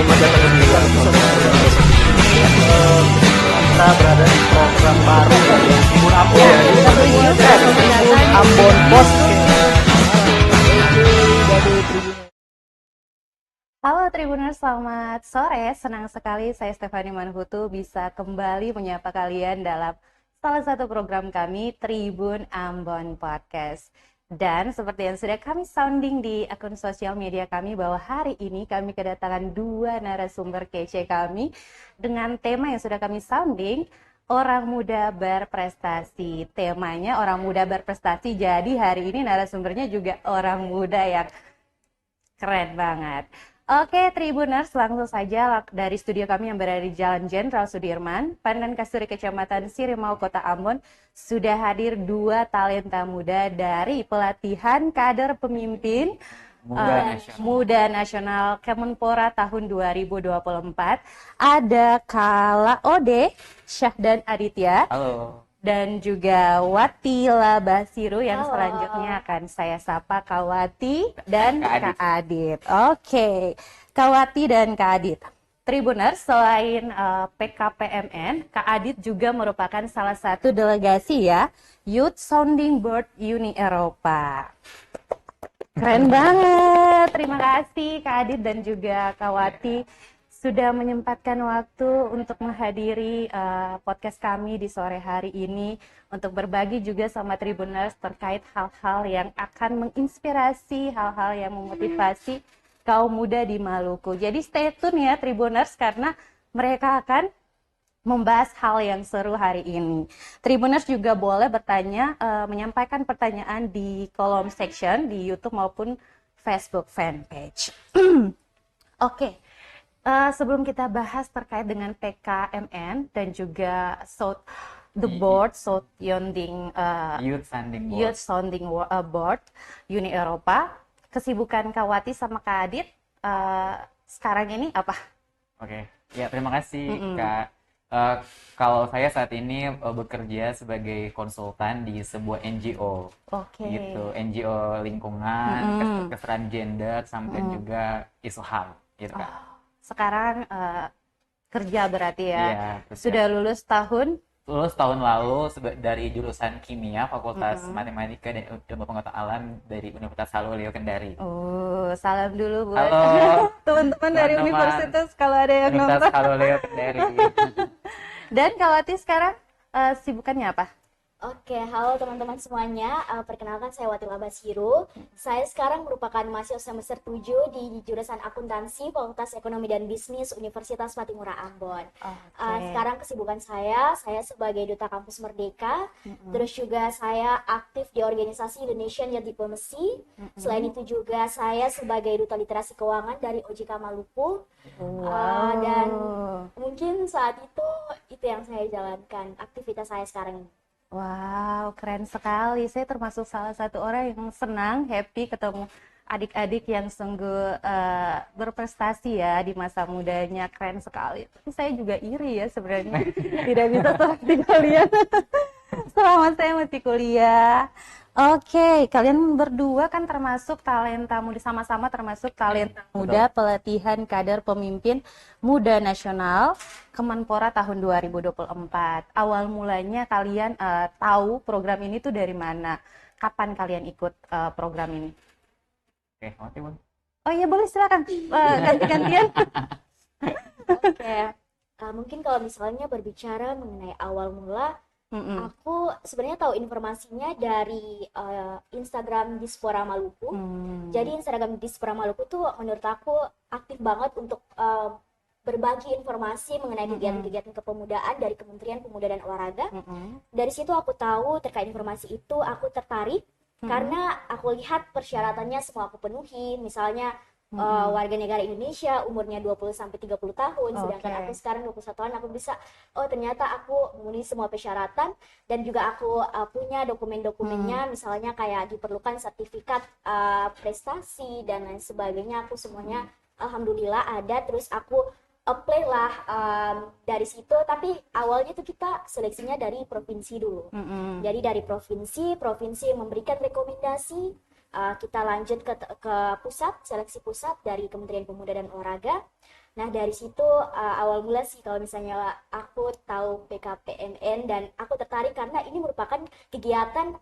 Selamat datang di episode kita berada di program baru dari Tribun Ambon. Tribun Ambon Podcast. Halo Tribuners, selamat sore. Senang sekali saya Stefani Manhutu bisa kembali menyapa kalian dalam salah satu program kami, Tribun Ambon Podcast. Dan seperti yang sudah kami sounding di akun sosial media kami bahwa hari ini kami kedatangan dua narasumber kece kami dengan tema yang sudah kami sounding, orang muda berprestasi. Temanya orang muda berprestasi, jadi hari ini narasumbernya juga orang muda yang keren banget. Oke, Tribuners, langsung saja dari studio kami yang berada di Jalan Jenderal Sudirman, Pandan Kasturi, Kecamatan Sirimau, Kota Ambon, sudah hadir dua talenta muda dari pelatihan kader pemimpin Muda Nasional Kemenpora tahun 2024. Ada Kala Ode, Syahdan Aditya. Halo. Dan juga Wati Labasiru yang selanjutnya akan saya sapa Kak Wati dan Kak Adit. Oke, Kak Wati dan Kak Adit. Tribuners, selain PKPMN, Kak Adit juga merupakan salah satu delegasi ya, Youth Sounding Board Uni Eropa. Keren banget, terima kasih Kak Adit dan juga Kak Wati sudah menyempatkan waktu untuk menghadiri podcast kami di sore hari ini untuk berbagi juga sama Tribuners terkait hal-hal yang akan menginspirasi, hal-hal yang memotivasi kaum muda di Maluku. Jadi stay tune ya Tribuners karena mereka akan membahas hal yang seru hari ini. Tribuners juga boleh bertanya, menyampaikan pertanyaan di kolom section di YouTube maupun Facebook fanpage. Oke. Sebelum kita bahas terkait dengan PKMN dan juga Youth Sounding Board Uni Eropa, kesibukan Kak Wati sama Kak Adit sekarang ini apa? Oke, ya terima kasih Kak. Kalau saya saat ini bekerja sebagai konsultan di sebuah NGO, gitu, NGO lingkungan, kesetaraan gender, sampai juga isu HAM, gitu Kak. Sekarang kerja berarti ya? Iya, sudah lulus tahun? Lulus tahun lalu dari jurusan Kimia, Fakultas Matematika dan Ilmu Pengetahuan Alam dari Universitas Haloleo Kendari. Oh, salam dulu buat teman-teman dari teman-teman universitas kalau ada yang Universitas nonton. Haloleo Kendari. Dan Kak Wati sekarang sibukannya apa? Oke, halo teman-teman semuanya. Perkenalkan saya Wati Labasiru. Saya sekarang merupakan mahasiswa semester 7 di jurusan Akuntansi Fakultas Ekonomi dan Bisnis Universitas Patimura Ambon. Sekarang kesibukan saya sebagai Duta Kampus Merdeka. Terus juga saya aktif di organisasi Indonesian Youth Diplomacy. Selain itu juga saya sebagai Duta Literasi Keuangan dari OJK Maluku. Dan mungkin saat itu yang saya jalankan, aktivitas saya sekarang ini. Wow, keren sekali. Saya termasuk salah satu orang yang senang, happy ketemu adik-adik yang sungguh berprestasi ya di masa mudanya. Keren sekali. Tapi saya juga iri ya sebenarnya. Tidak bisa seperti kalian selama saya masih kuliah. Oke, kalian berdua kan termasuk talenta muda, sama-sama termasuk talenta muda pelatihan kader pemimpin Muda Nasional Kemenpora tahun 2024. Awal mulanya kalian tahu program ini tuh dari mana? Kapan kalian ikut program ini? Oke, Wati boleh. Oh iya boleh, silakan ganti-gantian. Oke, mungkin kalau misalnya berbicara mengenai awal mula, aku sebenarnya tahu informasinya dari Instagram Dispora Maluku. Jadi Instagram Dispora Maluku tuh menurut aku aktif banget untuk berbagi informasi mengenai kegiatan-kegiatan kepemudaan dari Kementerian Pemuda dan Olahraga. Dari situ aku tahu terkait informasi itu, aku tertarik karena aku lihat persyaratannya semua aku penuhi. Misalnya warga negara Indonesia umurnya 20-30 tahun, sedangkan aku sekarang 21 tahun, aku bisa, ternyata aku memenuhi semua persyaratan, dan juga aku punya dokumen-dokumennya, misalnya kayak diperlukan sertifikat prestasi dan lain sebagainya, aku semuanya alhamdulillah ada. Terus aku apply lah dari situ, tapi awalnya tuh kita seleksinya dari provinsi dulu. Jadi dari provinsi memberikan rekomendasi, kita lanjut ke pusat, seleksi pusat dari Kementerian Pemuda dan Olahraga. Nah, dari situ awal mula sih kalau misalnya aku tahu PKPMN, dan aku tertarik karena ini merupakan kegiatan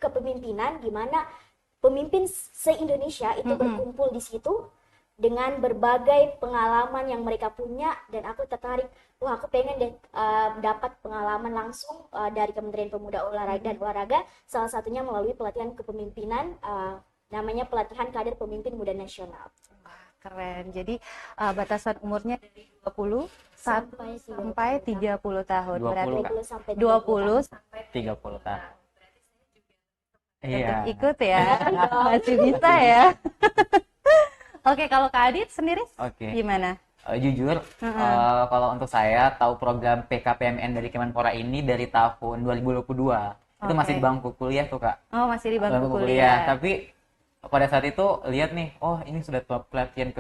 kepemimpinan di mana pemimpin se-Indonesia itu berkumpul di situ dengan berbagai pengalaman yang mereka punya, dan aku tertarik, wah aku pengen deh dapat pengalaman langsung dari Kementerian Pemuda dan Olahraga, salah satunya melalui pelatihan kepemimpinan, namanya pelatihan kader pemimpin muda nasional. Keren. Jadi batasan umurnya dari 20 sampai 30 tahun. 20, Berarti Kak. 20 sampai 20 sampai 30 tahun. untuk Iya. ikut ya. Masih bisa ya. Oke, kalau Kak Adit sendiri Oke. gimana? Jujur, kalau untuk saya tahu program PKPMN dari Kemenpora ini dari tahun 2022. Itu masih di bangku kuliah tuh, Kak. Oh, masih di bangku kuliah. Tapi pada saat itu lihat nih, oh ini sudah pelatihan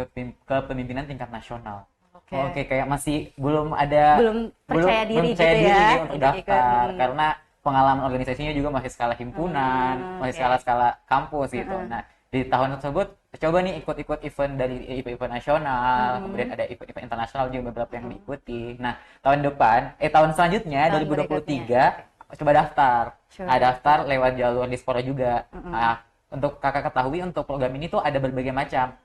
kepemimpinan tingkat nasional. Oke, kayak masih belum percaya diri percaya gitu diri ya untuk daftar karena pengalaman organisasinya juga masih skala himpunan, masih skala kampus gitu. Nah, di tahun tersebut coba nih ikut event dari event nasional, kemudian ada event internasional juga beberapa yang diikuti. Nah, tahun selanjutnya 2023 coba daftar. Daftar lewat jalur Dispora juga. Nah, untuk kakak ketahui, untuk program ini tuh ada berbagai macam.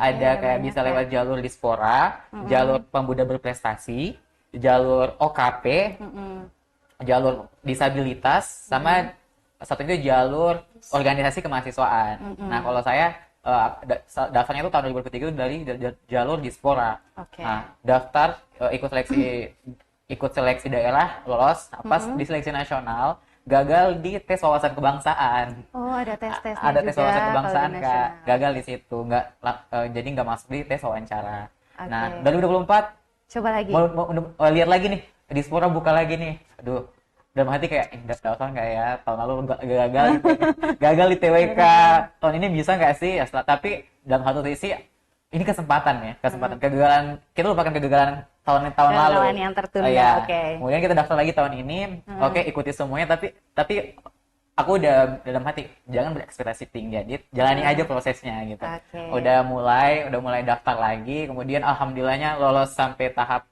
Ada kayak bisa lewat jalur Dispora, jalur pemuda berprestasi, jalur OKP, jalur disabilitas, sama satu itu jalur organisasi kemahasiswaan. Nah, kalau saya daftarnya itu tahun 2023 dari jalur Dispora. Nah, daftar ikut seleksi daerah, lolos, pas di seleksi nasional gagal di tes wawasan kebangsaan. Oh, ada tes-tesnya Ada tes juga wawasan kebangsaan, kalau di Kak. nasional. Gagal di situ, jadi nggak masuk di tes wawancara. Nah, 2024 coba lagi. mau lihat lagi nih, Dispora buka lagi nih. Aduh, dalam hati kayak daftar nggak ya, tahun lalu gagal gitu. Gagal di TWK, tahun ini bisa nggak sih? Tapi dalam satu sisi ini kesempatan, kegagalan, kita lupakan kegagalan tahun lalu yang tertunda. Ya. Oke. Kemudian kita daftar lagi tahun ini, ikuti semuanya, tapi aku udah dalam hati jangan berekspektasi tinggi, jalani aja prosesnya gitu. Udah mulai daftar lagi, kemudian alhamdulillahnya lolos sampai tahap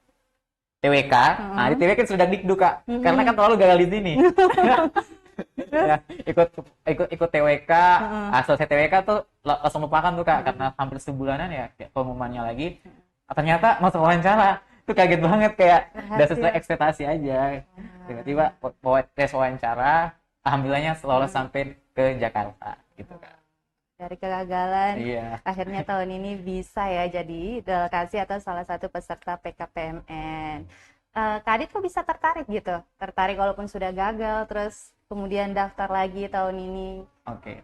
TWK. Nah, di TWK sudah dikdu, Kak. Karena kan terlalu gagal di sini. Ya, ikut TWK, selesai TWK tuh langsung lupakan tuh, Kak, karena hampir sebulanan ya pengumumannya lagi. Ternyata masuk wawancara. Itu kaget banget, kayak udah sesuai ekspektasi aja. Tiba-tiba tes wawancara, alhamdulillahnya lolos sampai ke Jakarta gitu, Kak. Dari kegagalan, Iya. akhirnya tahun ini bisa ya jadi delegasi atau salah satu peserta PKPMN. Kak Adit kok bisa tertarik gitu? Tertarik walaupun sudah gagal, terus kemudian daftar lagi tahun ini. Oke.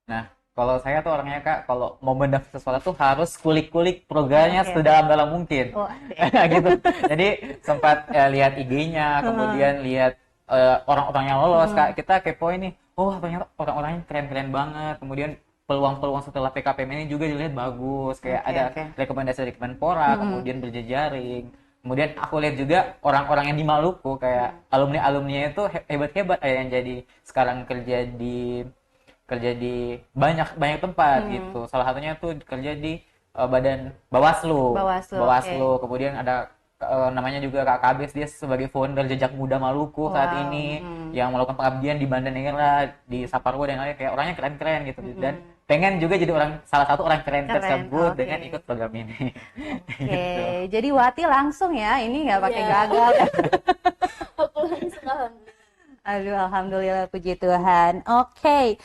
Nah, kalau saya tuh orangnya, Kak, kalau mau mendaftar sesuatu tuh harus kulik-kulik programnya sedalam-dalam mungkin. Gitu. Jadi sempat lihat IG-nya, kemudian lihat orang-orang yang lolos, Kak. Kita kepoin nih, oh ternyata orang-orangnya keren-keren banget. Kemudian peluang-peluang setelah PKPM ini juga dilihat bagus, kayak ada rekomendasi dari Kemenpora, kemudian berjejaring. Kemudian aku lihat juga orang-orang yang di Maluku, kayak alumni-alumninya itu hebat-hebat, yang jadi sekarang kerja di banyak tempat gitu. Salah satunya tuh kerja di badan Bawaslu. Kemudian ada namanya juga Kak Kabes, dia sebagai founder Jejak Muda Maluku saat ini, yang melakukan pengabdian di Banda Neira, di Saparua dan lain-lain, kayak orangnya keren-keren gitu. Dan pengen juga jadi salah satu orang keren tersebut dengan ikut program ini. Gitu. Jadi Wati langsung ya, ini nggak pakai gagal. Aduh, alhamdulillah, puji Tuhan. Oke.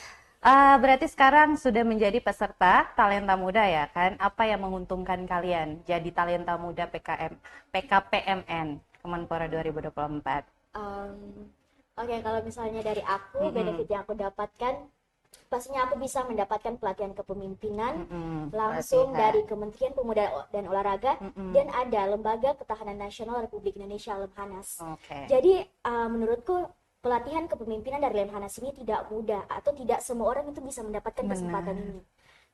Berarti sekarang sudah menjadi peserta Talenta Muda ya kan? Apa yang menguntungkan kalian jadi Talenta Muda PKPMN Kemenpora 2024? Oke, kalau misalnya dari aku, benefit yang aku dapatkan, pastinya aku bisa mendapatkan pelatihan kepemimpinan langsung dari Kementerian Pemuda dan Olahraga, dan ada Lembaga Ketahanan Nasional Republik Indonesia Lemhanas. Jadi menurutku pelatihan kepemimpinan dari Lemhanas ini tidak mudah, atau tidak semua orang itu bisa mendapatkan kesempatan ini.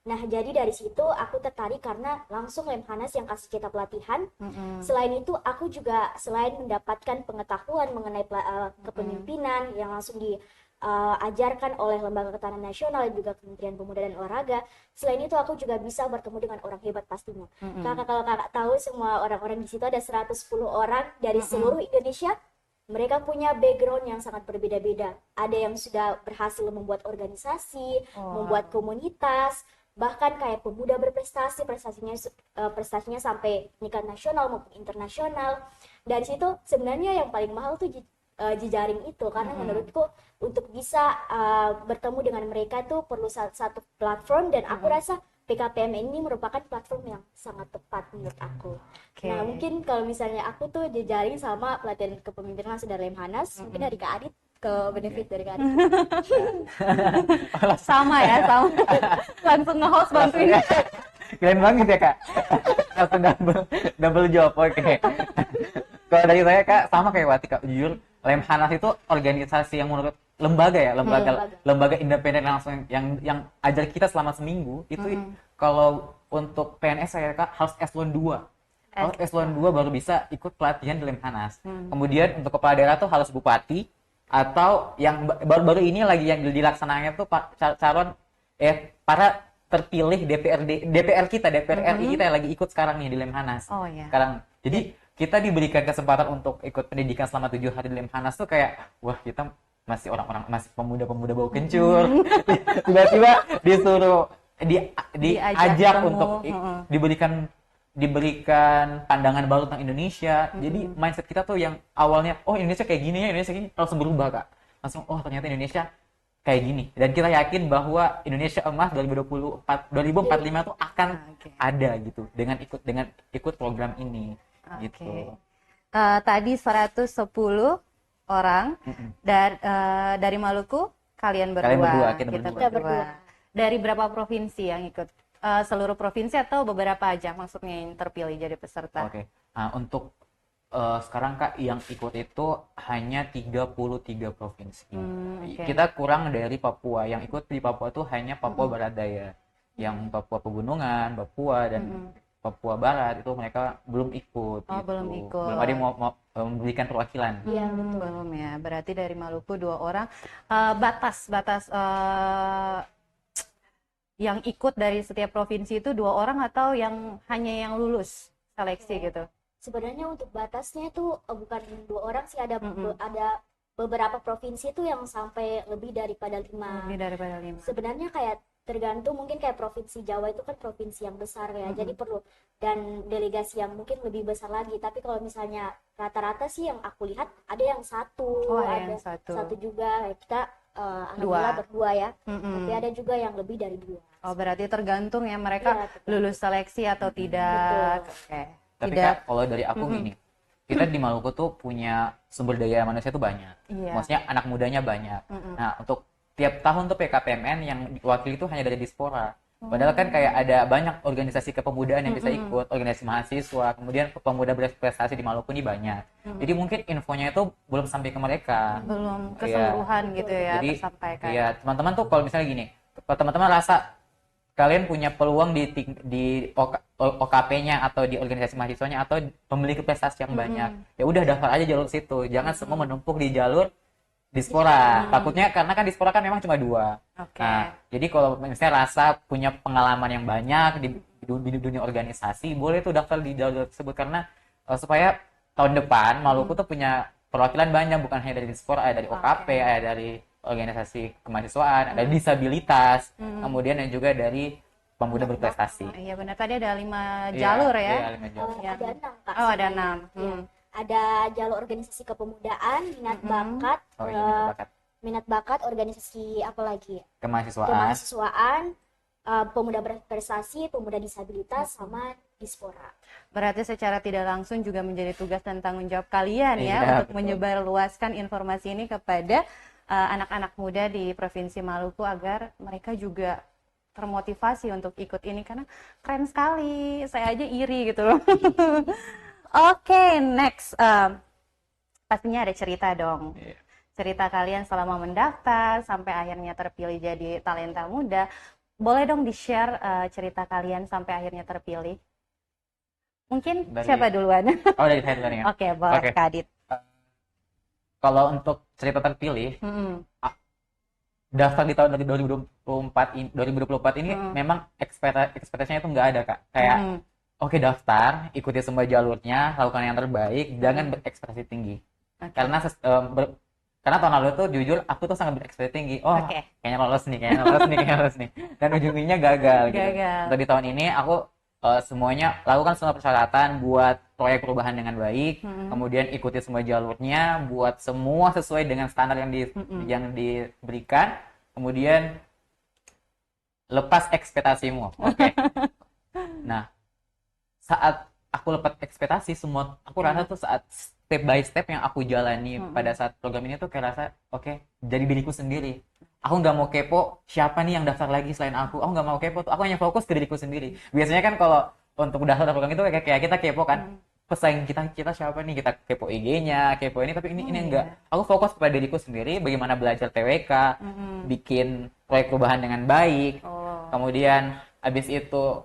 Nah, jadi dari situ aku tertarik karena langsung Lemhanas yang kasih kita pelatihan. Selain itu, aku juga selain mendapatkan pengetahuan mengenai kepemimpinan yang langsung ajarkan oleh Lembaga Ketahanan Nasional dan juga Kementerian Pemuda dan Olahraga. Selain itu aku juga bisa bertemu dengan orang hebat pastinya. Kakak, kalau kakak tahu, semua orang-orang di situ ada 110 orang dari seluruh Indonesia. Mereka punya background yang sangat berbeda-beda. Ada yang sudah berhasil membuat organisasi, membuat komunitas, bahkan kayak pemuda berprestasi, prestasinya sampai tingkat nasional maupun internasional. Dari situ sebenarnya yang paling mahal tuh jejaring itu, karena menurutku untuk bisa bertemu dengan mereka tuh perlu satu platform, dan aku rasa PKPM ini merupakan platform yang sangat tepat menurut aku. Nah, mungkin kalau misalnya aku tuh jejaring sama pelatihan kepemimpinan langsung dari Lemhanas, mungkin dari Kak Adit ke benefit dari Kak Adit. Sama ya, sama. Langsung nge-host bantuin. Keren banget ya Kak. Langsung double job. Oke. Kalau dari saya Kak, sama kayak Wati Kak. Jujur, Lemhanas itu organisasi yang menurut lembaga independen langsung yang ajar kita selama seminggu itu. Kalau untuk PNS saya Kak harus eselon 2. Harus eselon 2 baru bisa ikut pelatihan di Lemhanas. Kemudian untuk kepala daerah tuh harus bupati, atau yang baru-baru ini lagi yang dilaksanakannya tuh calon para terpilih DPR RI kita yang lagi ikut sekarang nih di Lemhanas. Sekarang. Jadi kita diberikan kesempatan untuk ikut pendidikan selama 7 hari di Lemhanas tuh kayak, wah, kita masih orang-orang, masih pemuda-pemuda bau kencur. Tiba-tiba disuruh diajak untuk diberikan pandangan baru tentang Indonesia. Jadi mindset kita tuh yang awalnya, oh Indonesia kayak gini ya, Indonesia gini, langsung berubah Kak. Langsung, oh ternyata Indonesia kayak gini. Dan kita yakin bahwa Indonesia Emas 2045 tuh akan ada gitu dengan ikut program ini. Gitu. Tadi 110 orang dari Maluku, kalian berdua. Kita berdua. Dari berapa provinsi yang ikut? Seluruh provinsi atau beberapa aja maksudnya yang terpilih jadi peserta? Nah, untuk sekarang Kak yang ikut itu hanya 33 provinsi. Kita kurang dari Papua. Yang ikut di Papua tuh hanya Papua Barat Daya. Yang Papua Pegunungan, Papua dan Papua Barat itu mereka belum ikut. Belum ikut. Belum ada yang mau memberikan perwakilan. Iya, belum ya. Berarti dari Maluku 2 orang. Batas yang ikut dari setiap provinsi itu 2 orang atau yang hanya yang lulus seleksi gitu? Sebenarnya untuk batasnya itu bukan 2 orang sih, ada beberapa provinsi itu yang sampai lebih daripada 5. Lebih daripada 5. Sebenarnya kayak tergantung, mungkin kayak provinsi Jawa itu kan provinsi yang besar ya, jadi perlu dan delegasi yang mungkin lebih besar lagi. Tapi kalau misalnya rata-rata sih yang aku lihat ada yang satu, ada satu juga. Kita alhamdulillah berdua ya, tapi ada juga yang lebih dari 2. Berarti tergantung ya mereka lulus seleksi atau tidak. Tapi Kak, kalau dari aku gini, kita di Maluku tuh punya sumber daya manusia tuh banyak. Maksudnya anak mudanya banyak. Nah, untuk tiap tahun tuh PKPMN yang diwakili itu hanya dari Dispora. Padahal kan kayak ada banyak organisasi kepemudaan yang bisa ikut, organisasi mahasiswa, kemudian pemuda berprestasi di Maluku ini banyak. Jadi mungkin infonya itu belum sampai ke mereka. Belum keseluruhan gitu ya, jadi, tersampaikan. Iya, teman-teman tuh kalau misalnya gini, kalau teman-teman rasa kalian punya peluang di OKP-nya atau di organisasi mahasiswanya atau memiliki prestasi yang banyak, ya udah daftar aja jalur situ. Jangan semua menumpuk di jalur Dispora. Takutnya karena kan Dispora kan memang cuma 2. Nah, jadi kalau misalnya rasa punya pengalaman yang banyak di dunia organisasi, boleh tuh daftar di jalur tersebut, karena supaya tahun depan Maluku tuh punya perwakilan banyak, bukan hanya dari Dispora, ada dari OKP, ada dari organisasi kemahasiswaan, ada disabilitas, kemudian dan juga dari pemuda berprestasi. Iya benar, tadi ada 5 jalur ya. Iya, 5 jalur. Ada 6 Kak. Ada 6. Ada jalur organisasi kepemudaan, minat bakat, minat bakat, organisasi apa lagi? Kemahasiswaan, pemuda berprestasi, pemuda disabilitas, sama Dispora. Berarti secara tidak langsung juga menjadi tugas dan tanggung jawab kalian ya untuk menyebarluaskan informasi ini kepada anak-anak muda di Provinsi Maluku agar mereka juga termotivasi untuk ikut ini, karena keren sekali. Saya aja iri gitu loh. Oke, next. Pastinya ada cerita dong. Cerita kalian selama mendaftar sampai akhirnya terpilih jadi talenta muda. Boleh dong di-share cerita kalian sampai akhirnya terpilih. Mungkin siapa duluan? Dari saya duluan ya. Oke, boleh Kak Adit. Kalau untuk cerita terpilih, daftar di tahun 2024 ini memang ekspektasinya itu nggak ada Kak. Kayak oke daftar, ikuti semua jalurnya, lakukan yang terbaik, jangan berekspektasi tinggi. Karena karena tahun lalu tuh jujur aku tuh sangat berekspektasi tinggi. Oh, kayaknya lolos nih. Dan ujung-ujungnya gagal gitu. Tapi tahun ini aku semuanya lakukan semua persyaratan buat proyek perubahan dengan baik, kemudian ikuti semua jalurnya, buat semua sesuai dengan standar yang diberikan, kemudian lepas ekspektasimu. Oke. Nah, saat aku lepas ekspektasi semua, aku rasa tuh saat step by step yang aku jalani pada saat program ini tuh kayak rasa oke, jadi diriku sendiri. Aku nggak mau kepo siapa nih yang daftar lagi selain aku nggak mau kepo tuh, aku hanya fokus ke diriku sendiri. Biasanya kan kalau untuk daftar program itu kayak kita kepo kan, pesaing kita siapa nih, kita kepo IG-nya, kepo ini, tapi ini enggak. Aku fokus pada diriku sendiri, bagaimana belajar TWK, bikin proyek perubahan dengan baik, kemudian habis itu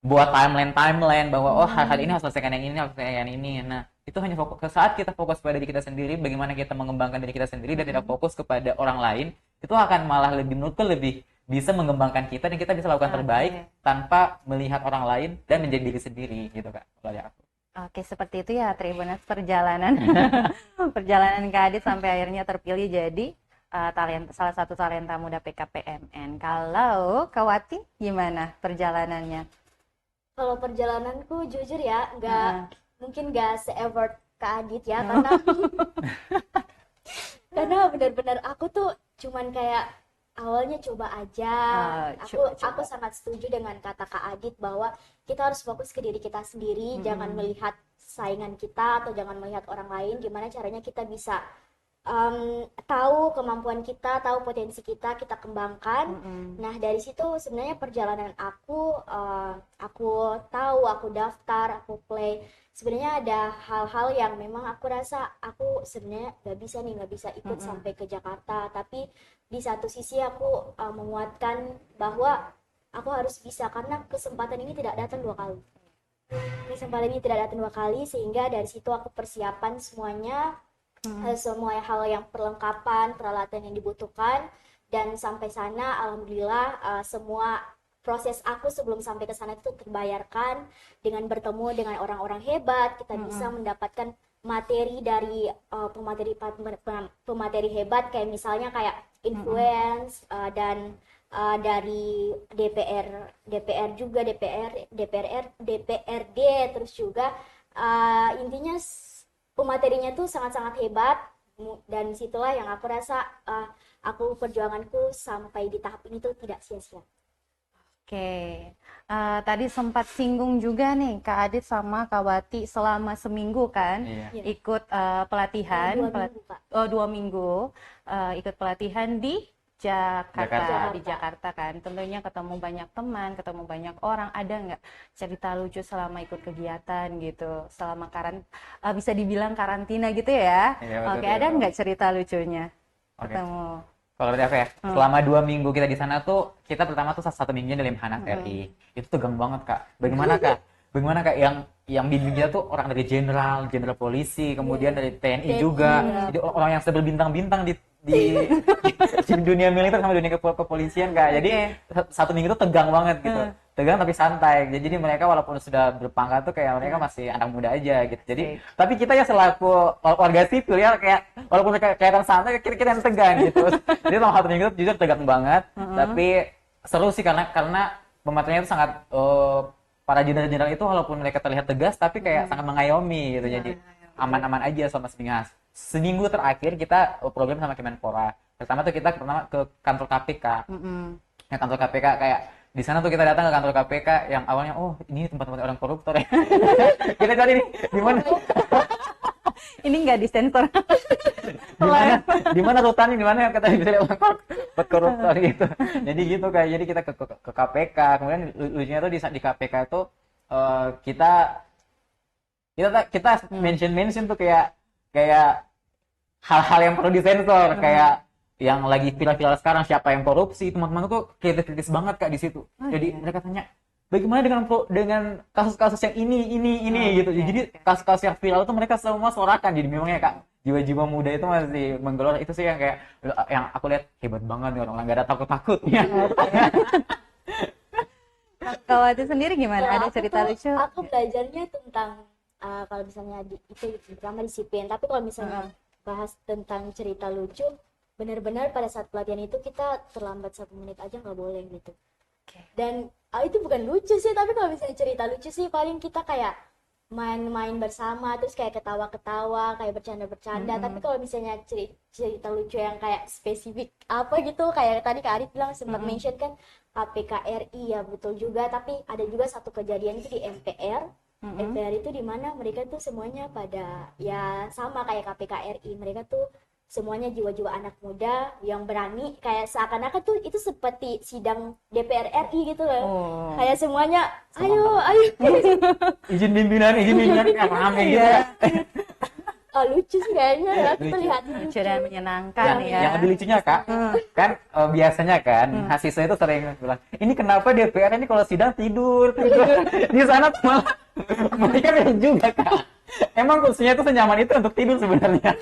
buat timeline bahwa hal-hal ini harus selesaikan yang ini. Nah, itu hanya fokus saat kita fokus pada diri kita sendiri, bagaimana kita mengembangkan diri kita sendiri dan tidak fokus kepada orang lain, itu akan malah menurutku lebih bisa mengembangkan kita dan kita bisa lakukan terbaik tanpa melihat orang lain dan menjadi diri sendiri gitu Kak. Kalau dari aku. Oke, seperti itu ya Tribuners perjalanan perjalanan Kak Adit sampai akhirnya terpilih jadi salah satu talenta muda PKPMN. Kalau Kak Wati gimana perjalanannya? Kalau perjalananku jujur ya, mungkin nggak se-effort Kak Adit ya, karena benar-benar aku tuh cuman kayak awalnya coba aja. Aku sangat setuju dengan kata Kak Adit bahwa kita harus fokus ke diri kita sendiri, jangan melihat saingan kita atau jangan melihat orang lain. Gimana caranya kita bisa tahu kemampuan kita, tahu potensi kita kembangkan. Nah dari situ sebenarnya perjalanan aku tahu, aku daftar, aku play. Sebenarnya ada hal-hal yang memang aku rasa aku sebenarnya nggak bisa ikut sampai ke Jakarta. Tapi di satu sisi aku menguatkan bahwa aku harus bisa, karena kesempatan ini tidak datang dua kali. Sehingga dari situ aku persiapan semuanya. Semua hal yang perlengkapan, peralatan yang dibutuhkan, dan sampai sana alhamdulillah semua proses aku sebelum sampai ke sana itu terbayarkan dengan bertemu dengan orang-orang hebat. Kita bisa mendapatkan materi dari pemateri hebat, kayak misalnya kayak influence dan dari DPR juga, DPRD, terus juga intinya pematerinya tuh sangat-sangat hebat, dan situlah yang aku rasa perjuanganku sampai di tahap ini tuh tidak sia-sia. Oke, tadi sempat singgung juga nih Kak Adit sama Kak Wati selama seminggu kan ikut pelatihan, 2 minggu ikut pelatihan di Jakarta kan. Tentunya ketemu banyak teman, ketemu banyak orang. Ada nggak cerita lucu selama ikut kegiatan gitu, selama bisa dibilang karantina gitu ya? Oke, ada nggak cerita lucunya ketemu? Kalau berarti apa ya? Selama 2 minggu kita di sana tuh, kita pertama tuh 1 minggunya di Lemhanas RI. Itu tegang banget Kak. Bagaimana Kak yang bimbing kita tuh orang dari jenderal polisi, kemudian dari TNI juga. Jadi orang yang berbintang-bintang di dunia militer sama dunia kepolisian Kak. Jadi 1 minggu itu tegang banget gitu. Tegang tapi santai. Jadi mereka walaupun sudah berpangkat tuh kayak mereka masih anak muda aja gitu. Jadi tapi kita ya selaku warga sipil ya kayak walaupun kelihatan santai kita yang tegang gitu. Jadi selama 1 minggu itu jujur tegang banget. Tapi seru sih karena pematerinya itu sangat para jenderal-jenderal itu walaupun mereka terlihat tegas tapi kayak sangat mengayomi gitu. Jadi aman-aman aja selama seminggu terakhir kita program sama Kemenpora. Pertama tuh kita ke kantor KPK. Ya, kantor KPK kayak di sana tuh kita datang ke kantor KPK yang awalnya ini tempat-tempat orang koruptor ya. Kita cari nih gimana? Ini nggak disensor. Di mana rutannya, di mana kata bisa orang koruptor gitu. Jadi gitu kayak jadi kita ke KPK. Kemudian lucunya tuh di KPK itu kita mention tuh kayak hal-hal yang perlu disensor, kayak yang lagi viral-viral sekarang siapa yang korupsi. Teman-teman tuh kritis banget Kak di situ. Jadi mereka tanya bagaimana dengan kasus-kasus yang ini gitu. Jadi kasus-kasus yang viral itu mereka semua sorakan. Jadi memangnya Kak jiwa-jiwa muda itu masih menggelora. Itu sih yang kayak yang aku lihat hebat banget nih orang-orang, gak ada takut-takutnya. Kalau itu sendiri gimana? Kalau Ada aku cerita tuh, lucu? aku belajarnya tentang kalau misalnya itu pertama disiplin, tapi kalau misalnya bahas tentang cerita lucu, benar-benar pada saat pelatihan itu kita terlambat 1 menit aja nggak boleh gitu. Dan itu bukan lucu sih, tapi kalau misalnya cerita lucu sih paling kita kayak main-main bersama, terus kayak ketawa-ketawa, kayak bercanda-bercanda. Tapi kalau misalnya cerita lucu yang kayak spesifik apa gitu, kayak tadi Kak Arif bilang sempat mention kan KPKRI, ya betul juga. Tapi ada juga satu kejadian itu di MPR. MPR itu di mana mereka tuh semuanya pada ya sama kayak KPKRI, mereka tuh semuanya jiwa-jiwa anak muda yang berani, kayak seakan-akan tuh itu seperti sidang DPR RI gitu loh. Kayak semuanya ayo izin pimpinan yang rame gitu. Lucu sih kayaknya ya, kita lihat Lucu dan menyenangkan ya. Yang lebih lucunya Kak, kan biasanya kan mahasiswa itu sering bilang, ini kenapa DPR ini kalau sidang tidur. Di sana malah mereka juga Kak. Emang kursinya itu senyaman itu untuk tidur sebenarnya.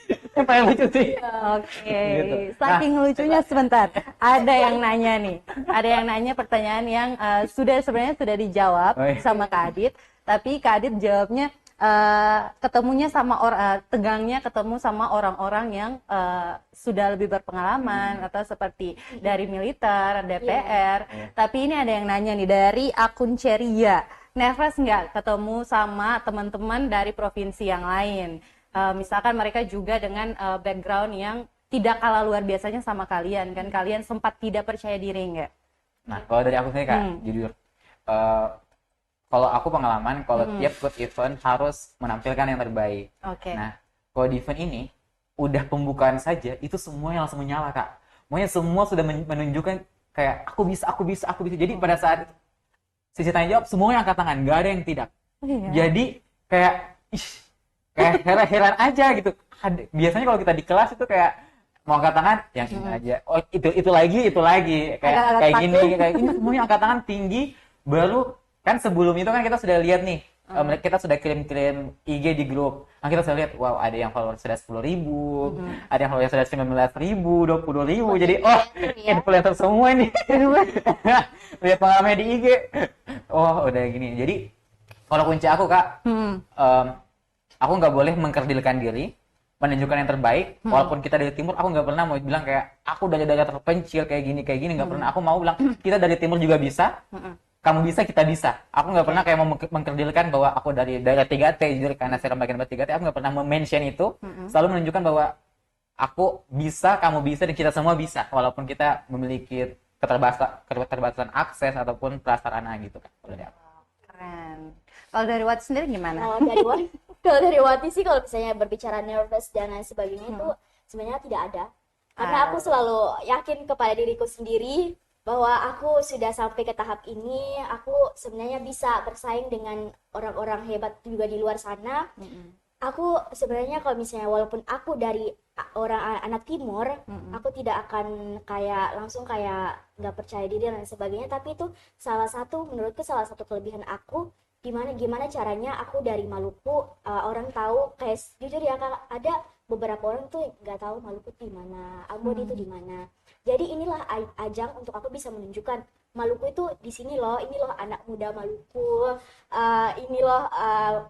Yang paling lucu sih. Oke, Gitu. saking lucunya sebentar. Ada yang nanya nih. Ada yang nanya pertanyaan yang sebenarnya sudah dijawab sama Kak Adit, tapi Kak Adit jawabnya ketemunya sama tegangnya ketemu sama orang-orang yang sudah lebih berpengalaman atau seperti dari militer, DPR. Tapi ini ada yang nanya nih dari akun Ceria. Nervous nggak ketemu sama teman-teman dari provinsi yang lain? Misalkan mereka juga dengan background yang tidak kalah luar biasanya sama kalian, kan kalian sempat tidak percaya diri nggak? Nah, kalau dari aku sendiri Kak, jujur, kalau aku pengalaman, kalau tiap ikut event harus menampilkan yang terbaik. Nah, kalau di event ini, udah pembukaan saja, itu semuanya langsung menyala Kak. Pokoknya semua sudah menunjukkan kayak aku bisa. Jadi pada saat sisi tanya jawab, semuanya angkat tangan, nggak ada yang tidak. Jadi kayak kayak heran-heran aja gitu. Biasanya kalau kita di kelas itu kayak mau angkat tangan yang ini aja. Oh, itu lagi kayak gini ini semuanya angkat tangan tinggi. Baru kan sebelum itu kan kita sudah lihat nih, kita sudah kirim IG di grup. Nah, kita sudah lihat, wow, ada yang follower sudah 10.000, ada yang follower sudah 19.000, 20.000. Jadi influencer semua ini. Lihat pengalaman di IG. Oh, udah gini. Jadi kalau kunci aku Kak, aku nggak boleh mengkerdilkan diri, menunjukkan yang terbaik. Walaupun kita dari timur, aku nggak pernah mau bilang kayak aku dari daerah terpencil kayak gini, nggak pernah. Aku mau bilang kita dari timur juga bisa, kamu bisa, kita bisa. Aku nggak pernah kayak mau mengkerdilkan bahwa aku dari daerah 3T, jujur karena saya bagian 3T, aku nggak pernah mention itu. Selalu menunjukkan bahwa aku bisa, kamu bisa, dan kita semua bisa, walaupun kita memiliki keterbatasan akses ataupun prasarana gitu kan. Keren. Kalau dari Wati sendiri gimana? Kalau dari Wati sih, kalau misalnya berbicara nervous dan lain sebagainya itu sebenarnya tidak ada. Karena aku selalu yakin kepada diriku sendiri bahwa aku sudah sampai ke tahap ini, aku sebenarnya bisa bersaing dengan orang-orang hebat juga di luar sana. Aku sebenarnya kalau misalnya walaupun aku dari orang anak timur, aku tidak akan kayak langsung kayak nggak percaya diri dan sebagainya, tapi itu menurutku salah satu kelebihan aku. Gimana caranya aku dari Maluku, orang tahu, kayak jujur ya Kak, ada beberapa orang tuh nggak tahu Maluku di mana, Ambon itu di mana. Jadi inilah ajang untuk aku bisa menunjukkan Maluku itu di sini loh, ini loh anak muda Maluku, ini loh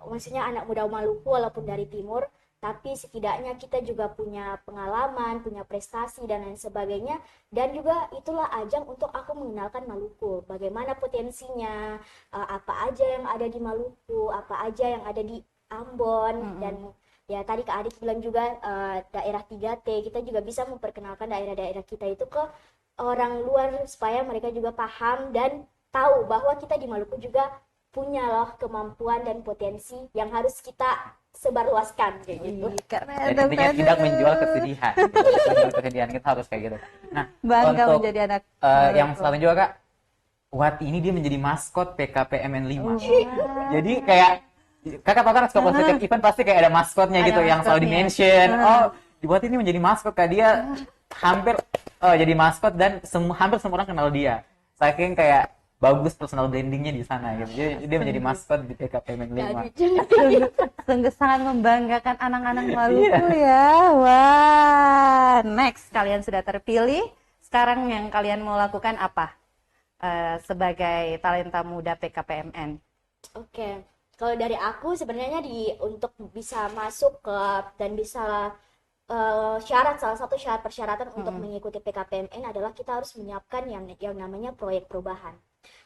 maksudnya anak muda Maluku walaupun dari timur, tapi setidaknya kita juga punya pengalaman, punya prestasi dan lain sebagainya. Dan juga itulah ajang untuk aku mengenalkan Maluku, bagaimana potensinya, apa aja yang ada di Maluku, apa aja yang ada di Ambon. Dan ya tadi Kak Adit bilang juga daerah 3T, kita juga bisa memperkenalkan daerah-daerah kita itu ke orang luar supaya mereka juga paham dan tahu bahwa kita di Maluku juga punya loh kemampuan dan potensi yang harus kita sebarluaskan kayak gitu. Dan intinya tidak menjual kesedihan. Kesedihan kita harus kayak gitu. Nah, Bangga untuk menjadi anak yang selanjutnya juga Kak, Wati ini dia menjadi maskot PKPMN 5. Jadi kayak Kakak tahu kan kalau setiap event pasti kayak ada maskotnya gitu yang selalu di-mention. Oh, Wati ini menjadi maskot Kak, dia hampir jadi maskot dan hampir semua orang kenal dia. Saking kayak bagus personal brandingnya di sana gitu. Dia menjadi maskot di PKPMN 5. Sungguh sangat membanggakan anak-anak Maluku ya. Wah, next kalian sudah terpilih. Sekarang yang kalian mau lakukan apa sebagai talenta muda PKPMN? Oke, kalau dari aku sebenarnya untuk bisa masuk ke dan bisa salah satu syarat persyaratan untuk mengikuti PKPMN adalah kita harus menyiapkan yang namanya proyek perubahan.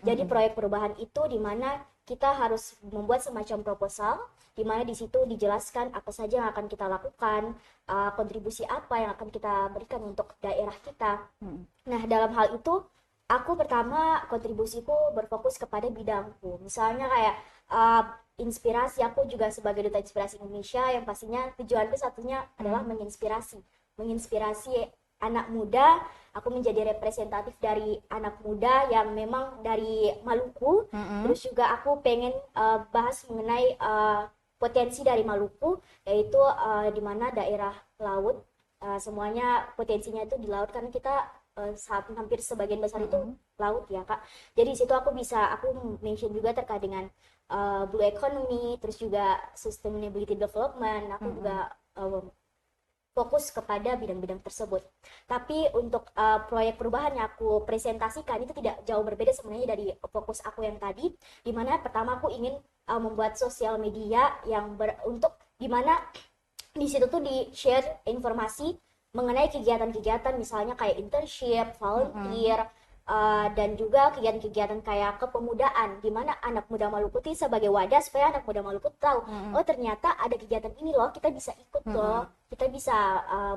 Jadi proyek perubahan itu di mana kita harus membuat semacam proposal, di mana di situ dijelaskan apa saja yang akan kita lakukan, kontribusi apa yang akan kita berikan untuk daerah kita. Nah, dalam hal itu aku pertama kontribusiku berfokus kepada bidangku. Misalnya kayak inspirasi, aku juga sebagai duta inspirasi Indonesia yang pastinya tujuanku satunya adalah menginspirasi anak muda. Aku menjadi representatif dari anak muda yang memang dari Maluku. Terus juga aku pengen bahas mengenai potensi dari Maluku, yaitu di mana daerah laut, semuanya potensinya itu di laut karena kita hampir sebagian besar itu laut ya Kak. Jadi di situ aku mention juga terkait dengan blue economy, terus juga sustainability development. Aku juga fokus kepada bidang-bidang tersebut. Tapi untuk proyek perubahan yang aku presentasikan itu tidak jauh berbeda sebenarnya dari fokus aku yang tadi, di mana pertama aku ingin membuat sosial media yang untuk di mana di situ tuh di-share informasi mengenai kegiatan-kegiatan misalnya kayak internship, volunteer, dan juga kegiatan-kegiatan kayak kepemudaan, di mana anak muda Maluku itu sebagai wadah supaya anak muda Maluku tahu, oh ternyata ada kegiatan ini loh, kita bisa ikut loh, kita bisa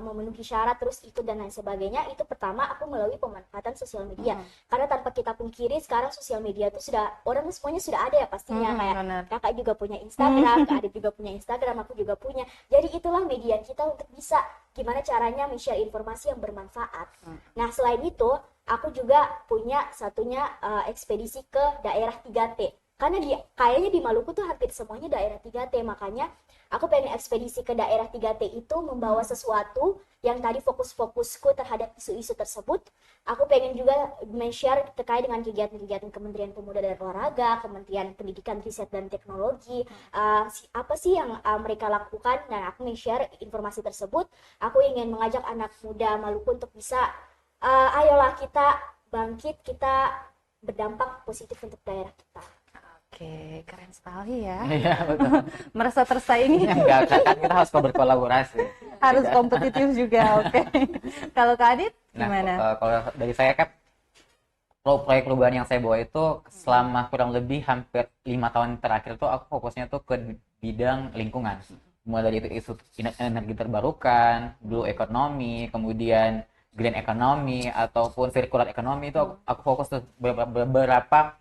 memenuhi syarat terus ikut dan lain sebagainya. Itu pertama aku melalui pemanfaatan sosial media, karena tanpa kita pungkiri sekarang sosial media itu sudah orang semuanya sudah ada ya pastinya, kayak kakak juga punya Instagram, Kak Adit juga punya Instagram, aku juga punya. Jadi itulah media kita untuk bisa gimana caranya men-share informasi yang bermanfaat. Nah selain itu aku juga punya satunya ekspedisi ke daerah 3T. Karena kayaknya di Maluku tuh hampir semuanya daerah 3T. Makanya aku pengen ekspedisi ke daerah 3T itu membawa sesuatu yang tadi fokus-fokusku terhadap isu-isu tersebut. Aku pengen juga men-share terkait dengan kegiatan-kegiatan Kementerian Pemuda dan Olahraga, Kementerian Pendidikan, Riset dan Teknologi. Apa sih yang mereka lakukan, dan aku men-share informasi tersebut. Aku ingin mengajak anak muda Maluku untuk bisa ayolah kita bangkit, kita berdampak positif untuk daerah kita. Oke, keren sekali ya. Iya, betul. Merasa tersaingi. Enggak, kan kita harus berkolaborasi. Harus kompetitif juga, oke. Kalau Kak Adit gimana? Nah, kalau dari saya kan proyek perubahan yang saya bawa itu selama kurang lebih hampir 5 tahun terakhir tuh aku fokusnya tuh ke bidang lingkungan. Mulai dari isu energi terbarukan, blue economy, kemudian green economy ataupun circular economy itu aku fokus tuh beberapa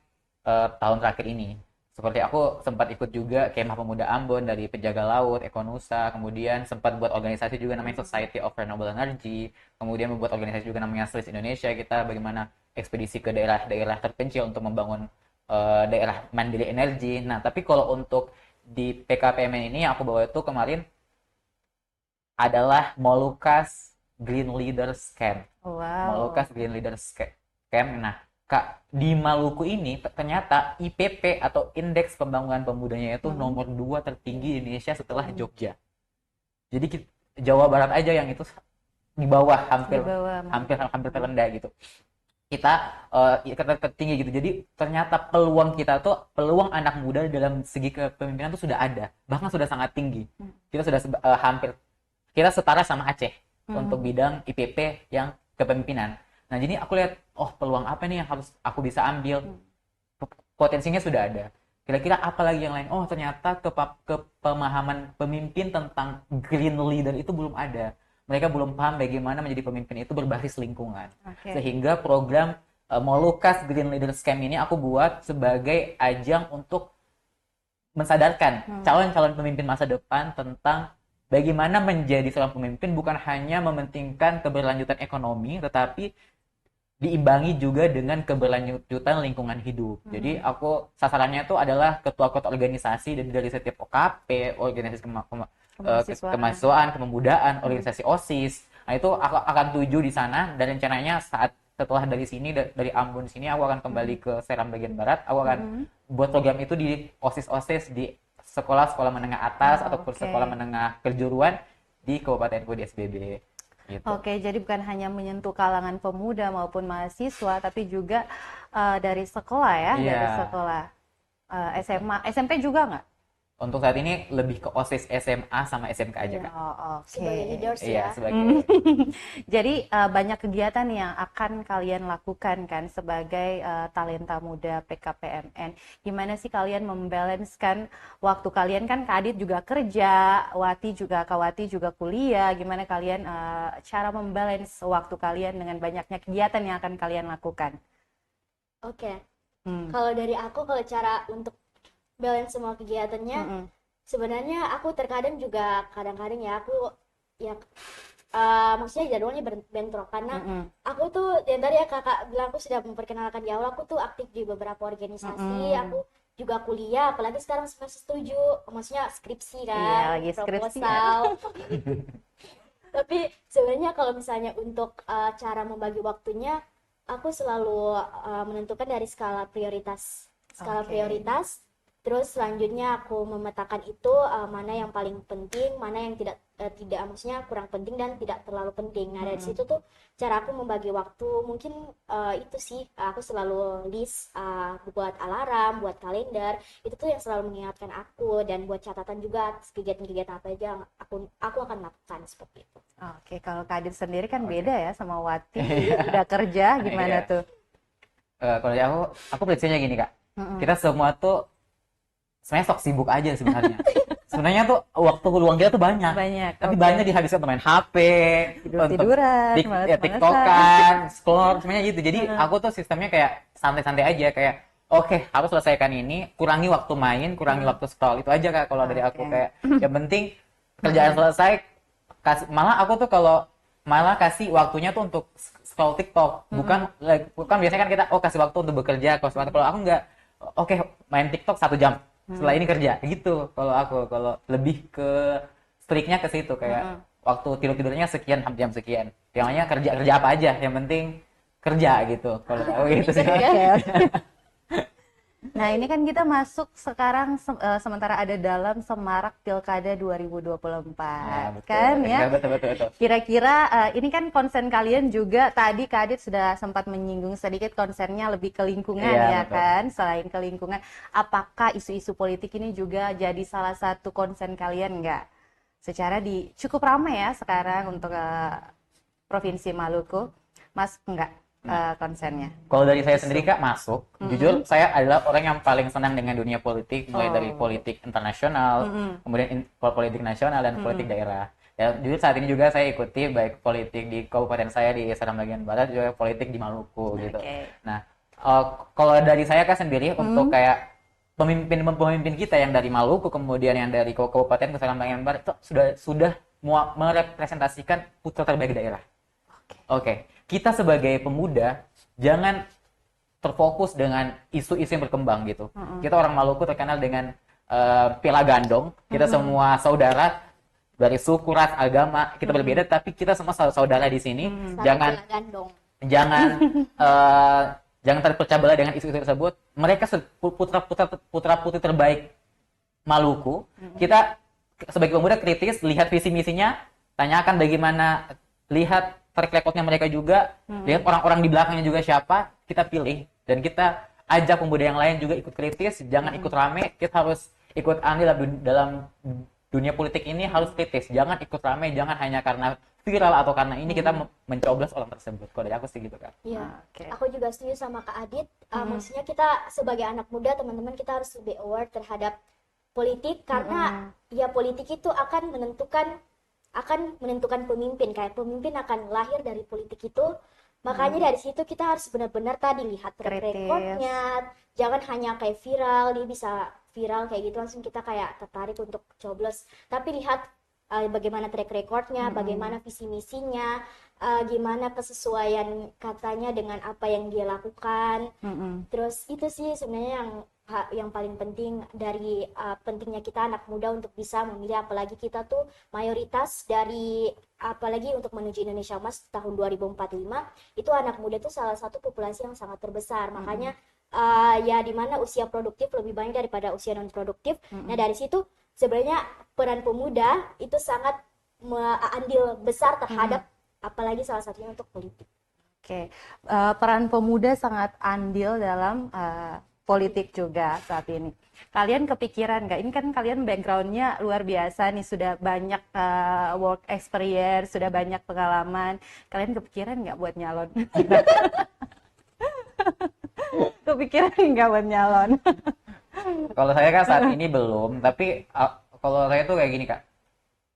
tahun terakhir ini. Seperti aku sempat ikut juga Kemah Pemuda Ambon dari Penjaga Laut, Ekonusa, kemudian sempat buat organisasi juga namanya Society of Renewable Energy, kemudian membuat organisasi juga namanya SLIS Indonesia, kita bagaimana ekspedisi ke daerah-daerah terpencil untuk membangun daerah mandiri energi. Nah, tapi kalau untuk di PKPMN ini yang aku bawa itu kemarin adalah Molucas Green Leaders Camp. Wow. Molucas Green Leaders Camp. Nah, Kak, di Maluku ini ternyata IPP atau Indeks Pembangunan Pemudanya itu nomor 2 tertinggi di Indonesia setelah Jogja. Jadi Jawa Barat aja yang itu di bawah, hampir terendah gitu. Kita tertinggi gitu. Jadi ternyata peluang kita tuh, peluang anak muda dalam segi kepemimpinan tuh sudah ada, bahkan sudah sangat tinggi. Kita sudah kita setara sama Aceh untuk bidang IPP yang kepemimpinan. Nah, jadi aku lihat, oh peluang apa nih yang harus aku bisa ambil? Potensinya sudah ada. Kira-kira apa lagi yang lain? Oh, ternyata kepemahaman pemimpin tentang green leader itu belum ada. Mereka belum paham bagaimana menjadi pemimpin itu berbasis lingkungan. Sehingga program Molucas Green Leaders Camp ini aku buat sebagai ajang untuk mensadarkan calon-calon pemimpin masa depan tentang bagaimana menjadi seorang pemimpin bukan hanya mementingkan keberlanjutan ekonomi, tetapi diimbangi juga dengan keberlanjutan lingkungan hidup. Jadi aku sasarannya itu adalah ketua-ketua organisasi dari setiap OKP, organisasi kemahasiswaan, kepemudaan, organisasi OSIS. Nah, itu aku akan tuju di sana dan rencananya saat setelah dari sini, dari Ambon sini aku akan kembali ke Seram bagian barat, aku akan buat program itu di OSIS di sekolah-sekolah menengah atas ataupun sekolah menengah kejuruan di kabupatenku di SBB gitu. Oke, jadi bukan hanya menyentuh kalangan pemuda maupun mahasiswa, tapi juga dari sekolah ya, dari sekolah SMA, SMP juga nggak? Untuk saat ini lebih ke OSIS SMA sama SMK aja, Kak. Sebagai leaders Iya, ya. sebagai. Jadi banyak kegiatan yang akan kalian lakukan kan sebagai talenta muda PKPMN. Gimana sih kalian membalanskan waktu kalian, kan Kak Adit juga kerja, Kak Wati juga kuliah. Gimana kalian cara membalance waktu kalian dengan banyaknya kegiatan yang akan kalian lakukan? Oke. Kalau dari aku, kalau cara untuk balance semua kegiatannya, sebenarnya aku terkadang juga kadang-kadang ya aku ya maksudnya jadwalnya bentrok karena aku tuh yang tadi ya kakak bilang, aku sudah memperkenalkan di awal, aku tuh aktif di beberapa organisasi, aku juga kuliah, apalagi sekarang semester 7, maksudnya skripsi kan, lagi skripsi proposal. Tapi sebenarnya kalau misalnya untuk cara membagi waktunya, aku selalu menentukan dari skala prioritas. Terus selanjutnya aku memetakan itu mana yang paling penting, mana yang tidak maksudnya kurang penting dan tidak terlalu penting. Nah, dari situ tuh cara aku membagi waktu. Mungkin itu sih, aku selalu list, buat alarm, buat kalender. Itu tuh yang selalu mengingatkan aku, dan buat catatan juga kegiatan-kegiatan apa aja yang aku akan lakukan seperti itu. Oke, kalau Kak Adit sendiri kan beda ya sama Wati, udah kerja, gimana tuh? Kalau dari aku prinsipnya gini, Kak. Kita semua tuh sebenarnya sok sibuk aja sebenarnya. Sebenarnya tuh waktu luang kita tuh banyak. Tapi banyak dihabiskan untuk main HP, tiduran, TikTokan, scroll, semuanya gitu. Jadi aku tuh sistemnya kayak santai-santai aja, kayak oke, harus selesaikan ini, kurangi waktu main, kurangi waktu scroll. Itu aja, Kak, kalau dari aku, kayak yang penting kerjaan selesai. Malah aku tuh kalau kasih waktunya tuh untuk scroll TikTok, bukan biasanya kan kita kasih waktu untuk bekerja. Kalau aku enggak, main TikTok 1 jam. Setelah ini kerja gitu. Kalau lebih ke striknya ke situ, kayak waktu tidurnya sekian, jam sekian. Yang kerja apa aja, yang penting kerja gitu. Kalau aku gitu sih. Nah, ini kan kita masuk sekarang sementara ada dalam semarak Pilkada 2024, kan ya? Betul. Kira-kira ini kan konsen kalian juga, tadi Kak Adit sudah sempat menyinggung sedikit konsennya lebih ke lingkungan ya, betul. Kan? Selain ke lingkungan, apakah isu-isu politik ini juga jadi salah satu konsen kalian nggak? Secara cukup ramai ya sekarang untuk Provinsi Maluku, Mas enggak? Konsennya. Kalau dari saya sendiri, Kak, masuk. Jujur, saya adalah orang yang paling senang dengan dunia politik, mulai dari politik internasional, kemudian politik nasional dan politik daerah. Ya, jujur saat ini juga saya ikuti baik politik di kabupaten saya di Seram bagian barat, juga politik di Maluku gitu. Nah, kalau dari saya, Kak, sendiri untuk kayak pemimpin kita yang dari Maluku, kemudian yang dari kabupaten ke Seram bagian barat itu sudah merepresentasikan putra terbaik daerah. Oke. Kita sebagai pemuda jangan terfokus dengan isu-isu yang berkembang gitu. Kita orang Maluku terkenal dengan piala gandong. Kita semua saudara dari suku, ras, agama. Kita berbeda, tapi kita semua saudara di sini. Jangan terpecah belah dengan isu-isu tersebut. Mereka putra-putri terbaik Maluku. Kita sebagai pemuda kritis, lihat visi misinya, tanyakan bagaimana, lihat track recordnya mereka juga, lihat orang-orang di belakangnya juga siapa, kita pilih. Dan kita ajak pemuda yang lain juga ikut kritis, jangan ikut rame, kita harus ikut andil dalam dunia politik ini, harus kritis. Jangan ikut rame, jangan hanya karena viral atau karena ini kita mencoblos orang tersebut. Kalau dari aku sih gitu, Kak. Iya, aku juga setuju sama Kak Adit. Maksudnya kita sebagai anak muda, teman-teman, kita harus lebih aware terhadap politik, karena ya politik itu akan menentukan pemimpin, kayak pemimpin akan lahir dari politik itu. Makanya dari situ kita harus benar-benar tadi lihat track recordnya, jangan hanya kayak viral, dia bisa viral kayak gitu langsung kita kayak tertarik untuk coblos, tapi lihat bagaimana track recordnya, bagaimana visi misinya, gimana kesesuaian katanya dengan apa yang dia lakukan. Terus itu sih sebenarnya yang yang paling penting dari pentingnya kita anak muda untuk bisa memilih, apalagi kita tuh mayoritas dari, apalagi untuk menuju Indonesia Emas tahun 2045 itu anak muda tuh salah satu populasi yang sangat terbesar. Makanya ya di mana usia produktif lebih banyak daripada usia non produktif. Nah dari situ sebenarnya peran pemuda itu sangat andil besar terhadap apalagi salah satunya untuk politik. Oke, peran pemuda sangat andil dalam politik juga saat ini. Kalian kepikiran nggak? Ini kan kalian background-nya luar biasa nih, sudah banyak work experience, sudah banyak pengalaman. Kalian kepikiran nggak buat nyalon? Kepikiran nggak buat nyalon? Kalau saya kan saat ini belum, tapi kalau saya tuh kayak gini Kak.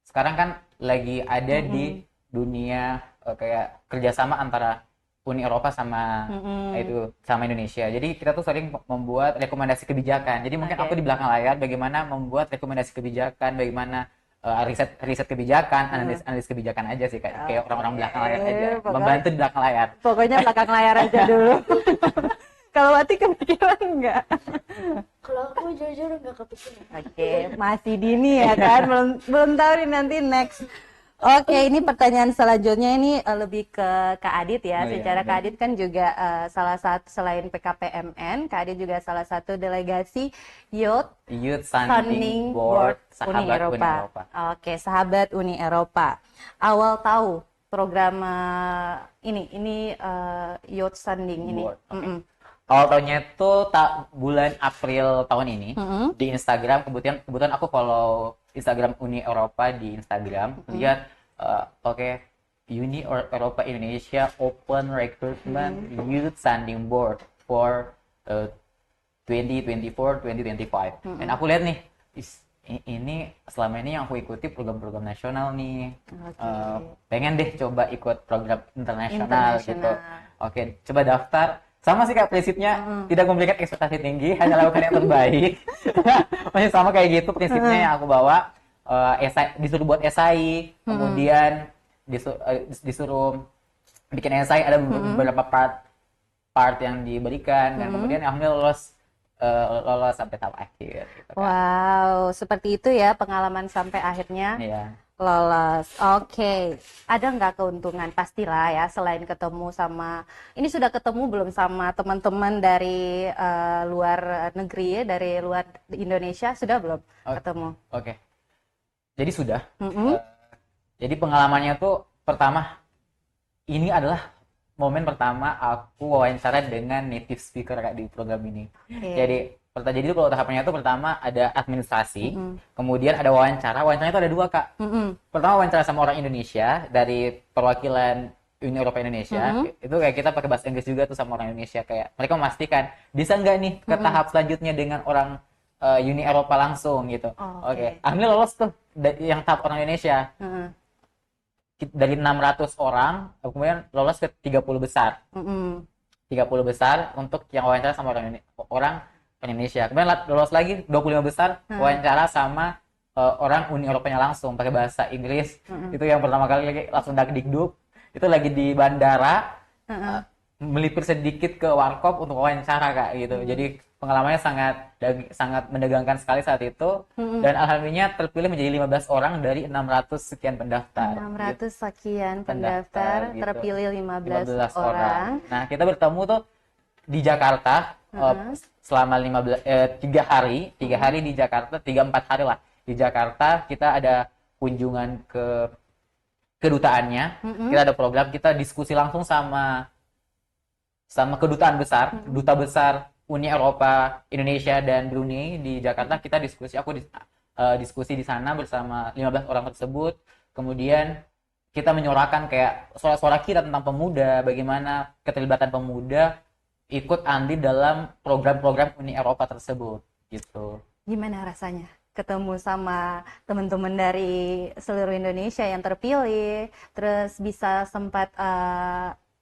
Sekarang kan lagi ada di dunia kayak kerjasama antara Uni Eropa sama sama Indonesia. Jadi kita tuh sering membuat rekomendasi kebijakan. Jadi mungkin aku di belakang layar bagaimana membuat rekomendasi kebijakan, bagaimana riset kebijakan, analis kebijakan aja sih kayak orang-orang belakang layar aja. Membantu di belakang layar. Pokoknya belakang layar aja dulu. Kalau Wati kepikiran nggak? Kalau aku jujur nggak kepikiran. Oke, masih dini ya kan, belum tahu nih nanti next. Oke, ini pertanyaan selanjutnya ini lebih ke Kak Adit ya. Secara Kak Adit kan juga salah satu, selain PKPMN, Kak Adit juga salah satu delegasi Youth Funding Board Uni Eropa. Oke, sahabat Uni Eropa. Awal tahu program ini Youth Funding ini. Awal tahunnya itu bulan April tahun ini di Instagram. Kebetulan aku follow Instagram Uni Eropa di Instagram. Lihat Uni Eropa Indonesia Open Recruitment Youth Funding Board for 2024-2025. Dan aku lihat nih, ini selama ini yang aku ikuti program-program nasional nih. Pengen deh coba ikut program internasional gitu. Oke, coba daftar. Sama sih Kak prinsipnya, tidak memberikan ekspektasi tinggi, hanya lakukan yang terbaik. Masih sama kayak gitu prinsipnya yang aku bawa. Disuruh buat esai, kemudian disuruh bikin esai, ada beberapa part yang diberikan, dan kemudian alhamdulillah lolos sampai tahap akhir. Gitu, kan. Wow, seperti itu ya pengalaman sampai akhirnya. Iya. Lolos. Oke. Ada nggak keuntungan? Pastilah ya, selain ketemu sama, ini sudah ketemu belum sama teman-teman dari luar negeri, dari luar Indonesia, sudah belum ketemu? Oke. Jadi sudah. Jadi pengalamannya tuh pertama, ini adalah momen pertama aku wawancara dengan native speaker kayak di program ini. Jadi itu kalau tahapannya itu pertama ada administrasi, kemudian ada wawancara. Wawancaranya itu ada dua Kak. Pertama wawancara sama orang Indonesia dari perwakilan Uni Eropa Indonesia. Itu kayak kita pakai bahasa Inggris juga tuh sama orang Indonesia, kayak mereka memastikan bisa nggak nih ke tahap selanjutnya dengan orang Uni Eropa langsung gitu. Oke. Alhamdulillah lolos tuh yang tahap orang Indonesia. Dari 600 orang, kemudian lolos ke 30 besar. 30 besar untuk yang wawancara sama orang Indonesia. Kemudian lolos lagi 25 besar wawancara sama orang Uni Eropanya langsung pakai bahasa Inggris. Itu yang pertama kali langsung dagdikduk. Itu lagi di bandara, melipir sedikit ke warkop untuk wawancara Kak gitu. Jadi pengalamannya sangat mendegangkan sekali saat itu, dan alhamdulillah terpilih menjadi 15 orang dari 600 sekian pendaftar. 600 sekian pendaftar gitu. Terpilih 15 orang. Nah, kita bertemu tuh di Jakarta selama 3 hari di Jakarta, 3-4 hari lah di Jakarta. Kita ada kunjungan ke kedutaannya. Kita ada program, kita diskusi langsung sama kedutaan besar, duta besar Uni Eropa Indonesia dan Brunei di Jakarta. Kita diskusi di sana bersama 15 orang tersebut. Kemudian kita menyuarakan kayak suara-suara kita tentang pemuda, bagaimana keterlibatan pemuda ikut andil dalam program-program Uni Eropa tersebut gitu. Gimana rasanya ketemu sama teman-teman dari seluruh Indonesia yang terpilih, terus bisa sempat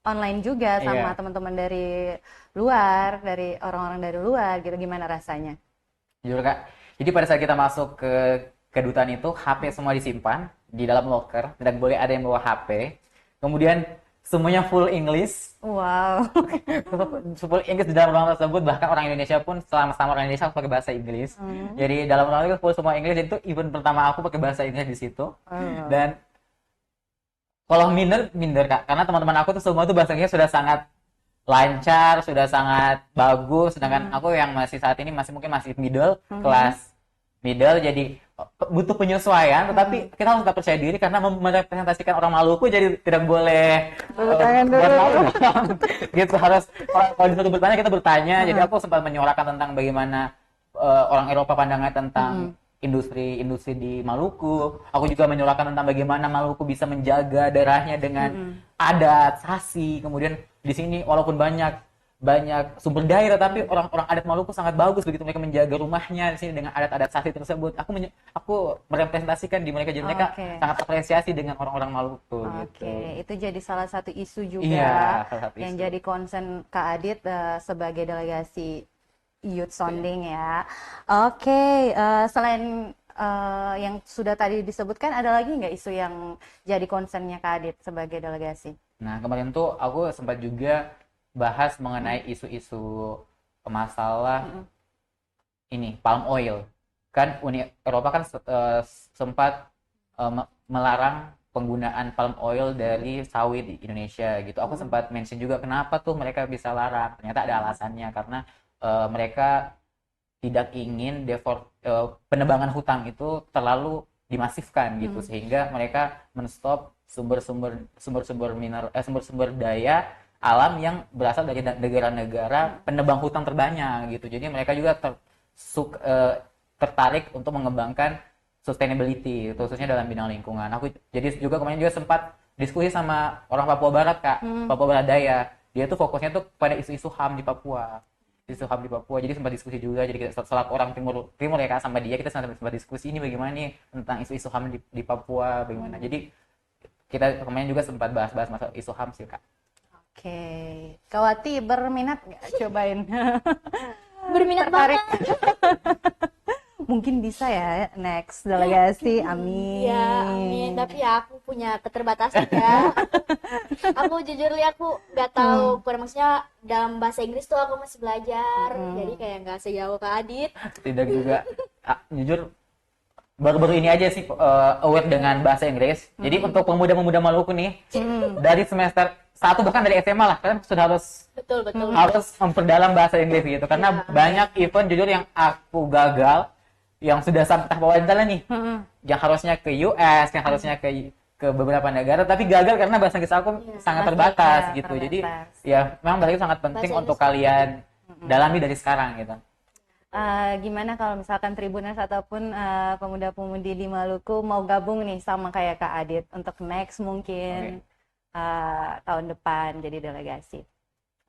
online juga sama teman-teman dari luar, dari orang-orang dari luar gitu, gimana rasanya? Jujur Kak, jadi pada saat kita masuk ke kedutaan itu, HP semua disimpan di dalam locker, tidak boleh ada yang bawa HP. Kemudian semuanya full English. Wow. Full English di dalam ruangan tersebut, bahkan orang Indonesia pun sama orang Indonesia harus pakai bahasa Inggris. Jadi dalam ruangan itu full semua Inggris. Jadi itu event pertama aku pakai bahasa Inggris di situ. Dan kalau minder Kak, karena teman-teman aku tuh semua tuh bahasa Inggris sudah sangat lancar, sudah sangat bagus, sedangkan aku yang masih saat ini mungkin masih middle, kelas middle, jadi butuh penyesuaian, tetapi kita harus tetap percaya diri karena merepresentasikan orang Maluku, jadi tidak boleh buat malu. Gitu, harus kalau disuruh bertanya kita bertanya. Jadi aku sempat menyuarakan tentang bagaimana orang Eropa pandangan tentang industri di Maluku. Aku juga menyuarakan tentang bagaimana Maluku bisa menjaga daerahnya dengan adat, sasi. Kemudian di sini walaupun banyak sumber daya, tapi orang-orang adat Maluku sangat bagus begitu mereka menjaga rumahnya di sini dengan adat-adat sasi tersebut. Aku merepresentasikan di mereka, jadi mereka sangat apresiasi dengan orang-orang Maluku. Gitu. Itu jadi salah satu isu juga salah satu yang isu. jadi concern Kak Adit sebagai delegasi Youth Sounding ya. Selain yang sudah tadi disebutkan, ada lagi nggak isu yang jadi concernnya Kak Adit sebagai delegasi? Nah, kemarin tuh aku sempat juga bahas mengenai isu-isu masalah ini palm oil. Kan Uni Eropa kan sempat melarang penggunaan palm oil dari sawit di Indonesia gitu. Aku sempat mention juga kenapa tuh mereka bisa larang. Ternyata ada alasannya, karena mereka tidak ingin penebangan hutan itu terlalu dimasifkan gitu, sehingga mereka menstop sumber-sumber daya alam yang berasal dari negara-negara penebang hutan terbanyak gitu. Jadi mereka juga tertarik untuk mengembangkan sustainability, khususnya dalam bidang lingkungan. Aku jadi juga kemarin juga sempat diskusi sama orang Papua Barat Kak, Papua Barat Daya. Dia tuh fokusnya tuh pada isu-isu HAM di Papua. Jadi sempat diskusi juga. Jadi kita selaku orang timur ya Kak, sama dia kita sempat diskusi ini bagaimana nih tentang isu-isu HAM di Papua bagaimana. Jadi kita kemarin juga sempat bahas masalah isu HAM sih Kak. Kak Wati berminat nggak cobain? Berminat banget. Mungkin bisa ya next delegasi, amin. Ya, amin. Tapi ya aku punya keterbatasan ya. Aku jujur lihat aku nggak tahu, maksudnya dalam bahasa Inggris tuh aku masih belajar, jadi kayak nggak sejauh Kak Adit. Tidak juga. Jujur baru-baru ini aja sih aware dengan bahasa Inggris. Jadi untuk pemuda-pemuda Maluku nih, dari semester 1 bahkan dari SMA lah, kalian sudah harus memperdalam bahasa Inggris gitu. Karena banyak event jujur yang aku gagal, yang sudah sampai tahap wawancara nih, yang harusnya ke US, yang harusnya ke beberapa negara, tapi gagal karena bahasa Inggris aku sangat terbatas gitu. Jadi ya memang bahasa itu sangat penting untuk kalian dalami dari sekarang gitu. Gimana kalau misalkan Tribuners ataupun pemuda-pemudi di Maluku mau gabung nih sama kayak Kak Adit untuk next mungkin tahun depan jadi delegasi?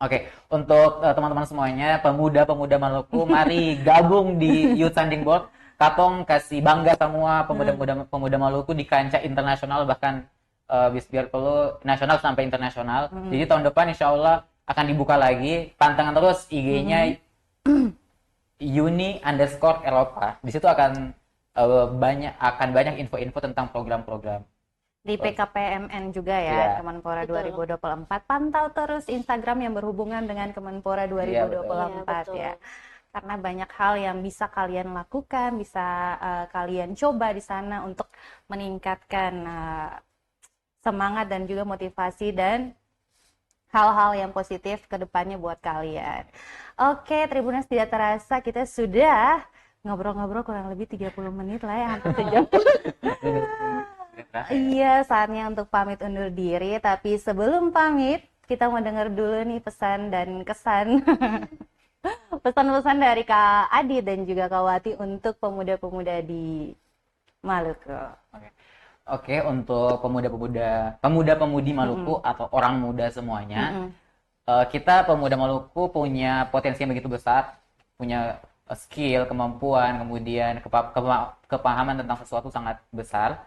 Oke, untuk teman-teman semuanya, pemuda-pemuda Maluku, mari gabung di Youth Sounding Board. Katong kasih bangga semua pemuda Maluku di kancah internasional, bahkan biar perlu nasional sampai internasional. Jadi tahun depan insya Allah akan dibuka lagi, pantengin terus IG-nya uni_Eropa. Di situ akan banyak info-info tentang program-program. Di PKPMN juga ya, Kemenpora 2024. Pantau terus Instagram yang berhubungan dengan Kemenpora 2024 ya. Karena banyak hal yang bisa kalian lakukan, bisa kalian coba di sana untuk meningkatkan semangat dan juga motivasi dan hal-hal yang positif ke depannya buat kalian. Oke, Tribuners, tidak terasa kita sudah ngobrol-ngobrol kurang lebih 30 menit lah ya, hampir sejam. Iya, saatnya untuk pamit undur diri. Tapi sebelum pamit, kita mau dengar dulu nih pesan dan kesan. Pesan-pesan dari Kak Adi dan juga Kak Wati untuk pemuda-pemuda di Maluku. Oke, untuk pemuda-pemudi Maluku atau orang muda semuanya, kita pemuda Maluku punya potensi yang begitu besar, punya skill, kemampuan, kemudian kepahaman tentang sesuatu sangat besar.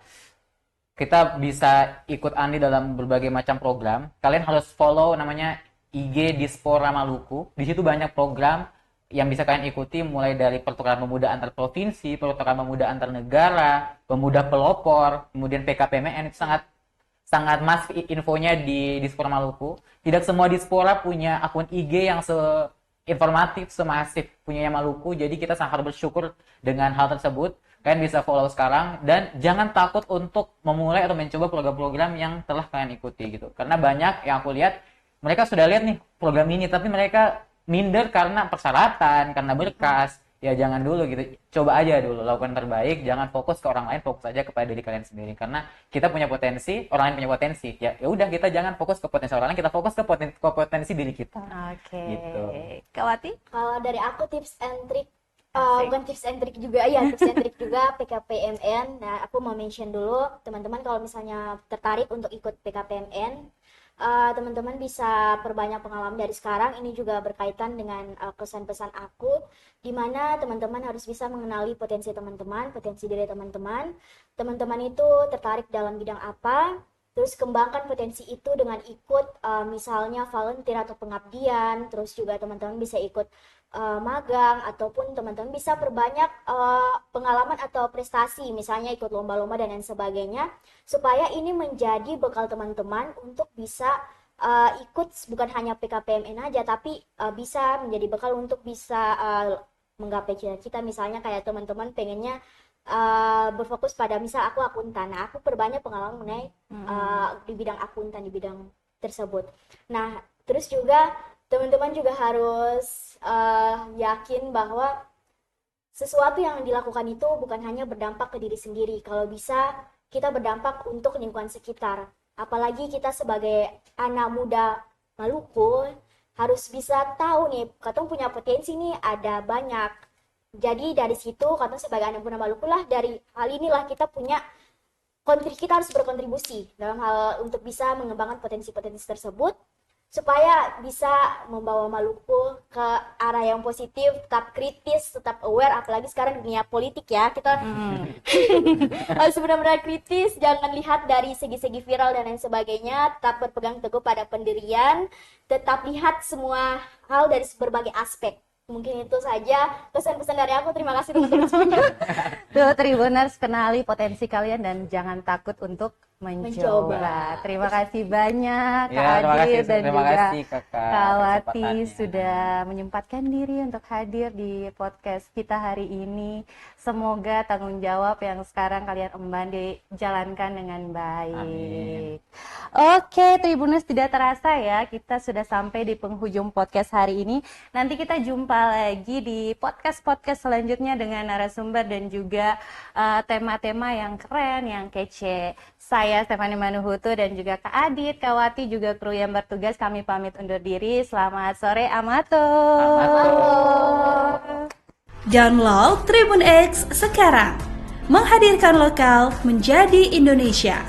Kita bisa ikut andil dalam berbagai macam program. Kalian harus follow namanya IG Dispora Maluku. Di situ banyak program yang bisa kalian ikuti, mulai dari pertukaran pemuda antar provinsi, pertukaran pemuda antar negara, pemuda pelopor, kemudian PKPMN. Itu sangat masif infonya di Dispora Maluku. Tidak semua Dispora punya akun IG yang informatif, semasif punyanya Maluku. Jadi kita sangat bersyukur dengan hal tersebut. Kalian bisa follow sekarang dan jangan takut untuk memulai atau mencoba program-program yang telah kalian ikuti gitu. Karena banyak yang aku lihat mereka sudah lihat nih program ini tapi mereka minder karena persyaratan, karena berkas. Ya jangan dulu gitu, coba aja dulu, lakukan terbaik, jangan fokus ke orang lain, fokus aja kepada diri kalian sendiri. Karena kita punya potensi, orang lain punya potensi. Ya udah, kita jangan fokus ke potensi orang lain, kita fokus ke potensi diri kita. Oke. Gitu. Kak Wati? Kalau dari aku tips and trick, bukan tips and trick juga, ya tips and trick juga PKPMN. Nah, aku mau mention dulu, teman-teman kalau misalnya tertarik untuk ikut PKPMN, teman-teman bisa perbanyak pengalaman dari sekarang. Ini juga berkaitan dengan kesan-pesan aku, di mana teman-teman harus bisa mengenali potensi teman-teman, potensi diri teman-teman. Teman-teman itu tertarik dalam bidang apa, terus kembangkan potensi itu dengan ikut misalnya volunteer atau pengabdian. Terus juga teman-teman bisa ikut magang, ataupun teman-teman bisa perbanyak pengalaman atau prestasi, misalnya ikut lomba-lomba dan lain sebagainya, supaya ini menjadi bekal teman-teman untuk bisa ikut bukan hanya PKPMN aja, tapi bisa menjadi bekal untuk bisa menggapai cita-cita. Misalnya kayak teman-teman pengennya berfokus pada, misal aku akuntan, nah aku perbanyak pengalaman mengenai di bidang akuntan, di bidang tersebut. Nah, terus juga teman-teman juga harus yakin bahwa sesuatu yang dilakukan itu bukan hanya berdampak ke diri sendiri. Kalau bisa kita berdampak untuk lingkungan sekitar. Apalagi kita sebagai anak muda Maluku harus bisa tahu nih, katong punya potensi nih ada banyak. Jadi dari situ katong sebagai anak muda Maluku lah, dari hal inilah kita punya kita harus berkontribusi dalam hal untuk bisa mengembangkan potensi-potensi tersebut, supaya bisa membawa Maluku ke arah yang positif, tetap kritis, tetap aware, apalagi sekarang dunia politik ya, kita harus benar-benar kritis, jangan lihat dari segi-segi viral dan lain sebagainya, tetap berpegang teguh pada pendirian, tetap lihat semua hal dari berbagai aspek. Mungkin itu saja pesan-pesan dari aku. Terima kasih teman-teman. Tuh, Tribuners, kenali potensi kalian dan jangan takut untuk mencoba. Terima kasih banyak Kak Adit dan juga Kak Wati sudah menyempatkan diri untuk hadir di podcast kita hari ini. Semoga tanggung jawab yang sekarang kalian emban dijalankan dengan baik. Amin. Oke, Tribuners, tidak terasa ya kita sudah sampai di penghujung podcast hari ini. Nanti kita jumpa lagi di podcast-podcast selanjutnya dengan narasumber dan juga tema-tema yang keren, yang kece. Saya Stephanie Manuhutu dan juga Kak Adit, Kak Wati, juga kru yang bertugas, kami pamit undur diri. Selamat sore, Amato. Download Tribun X sekarang. Menghadirkan lokal menjadi Indonesia.